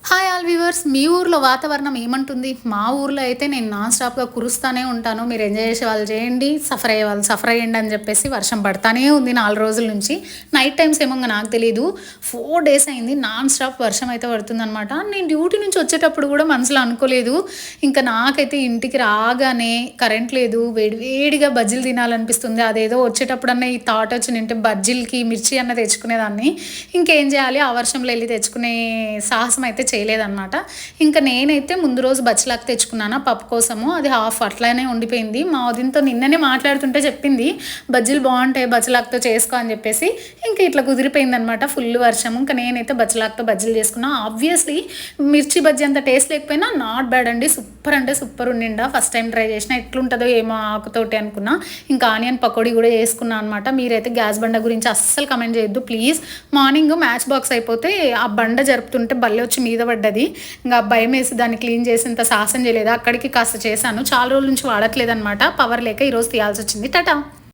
Hi all viewers, మీ ఊర్లో వాతావరణం ఏమంటుంది? మా ఊర్లో అయితే నేను నాన్ స్టాప్‌గా కురుస్తానే ఉంటాను. మీరు ఎంజాయ్ చేసే వాళ్ళు చేయండి, సఫర్ అయ్యే వాళ్ళు సఫర్ అయ్యండి అని చెప్పేసి వర్షం పడతానే ఉంది 4 రోజుల నుంచి. నైట్ టైమ్స్ ఏమో నాకు తెలీదు. 4 డేస్ అయింది నాన్ స్టాప్ వర్షం అయితే పడుతుందనమాట. నేను డ్యూటీ నుంచి వచ్చేటప్పుడు కూడా మనసులో అనుకోలేదు. ఇంకా నాకైతే ఇంటికి రాగానే కరెంట్ లేదు. వేడి వేడిగా బజ్జీలు తినాలనిపిస్తుంది. అదేదో వచ్చేటప్పుడన్నా ఈ థాట్ వచ్చిందంటే బజ్జీలకి మిర్చి అన్న తెచ్చుకునేదాన్ని. ఇంకేం చేయాలి, ఆ వర్షంలో వెళ్ళి తెచ్చుకునే సాహసం అయితే చేయలేదనమాట. ఇంకా నేనైతే ముందు రోజు బచ్చలాకు తెచ్చుకున్నాను పప్పు కోసము. అది హాఫ్ అట్లానే ఉండిపోయింది. మా వదినతో నిన్ననే మాట్లాడుతుంటే చెప్పింది, బజ్జీలు బాగుంటాయి బచ్చలాకుతో చేసుకో అని చెప్పేసి. ఇంకా ఇట్లా కుదిరిపోయిందనమాట ఫుల్ వర్షము. ఇంకా నేనైతే బచ్చలాకుతో బజ్జీలు చేసుకున్నా. ఆబ్వియస్లీ మిర్చి బజ్జీ అంత టేస్ట్ లేకపోయినా నాట్ బ్యాడ్ అండి, సూపర్ అంటే సూపర్ ఉండిండా. ఫస్ట్ టైం ట్రై చేసిన, ఎట్లుంటుందో ఏమో ఆకుతోటి అనుకున్నా. ఇంకా ఆనియన్ పకోడీ కూడా చేసుకున్నా అనమాట. మీరైతే గ్యాస్ బండ గురించి అస్సలు కమెంట్ చేయొద్దు ప్లీజ్. మార్నింగ్ మ్యాచ్ బాక్స్ అయిపోతే ఆ బండ జరుపుతుంటే బల్లి వచ్చి మీద పడ్డది. ఇంకా భయం వేసి దాన్ని క్లీన్ చేసేంత సాహసం చేయలేదు. అక్కడికి కాస్త చేశాను. చాలా రోజుల నుంచి వాడట్లేదనమాట, పవర్ లేక ఈరోజు తీయాల్సి వచ్చింది. టాటా.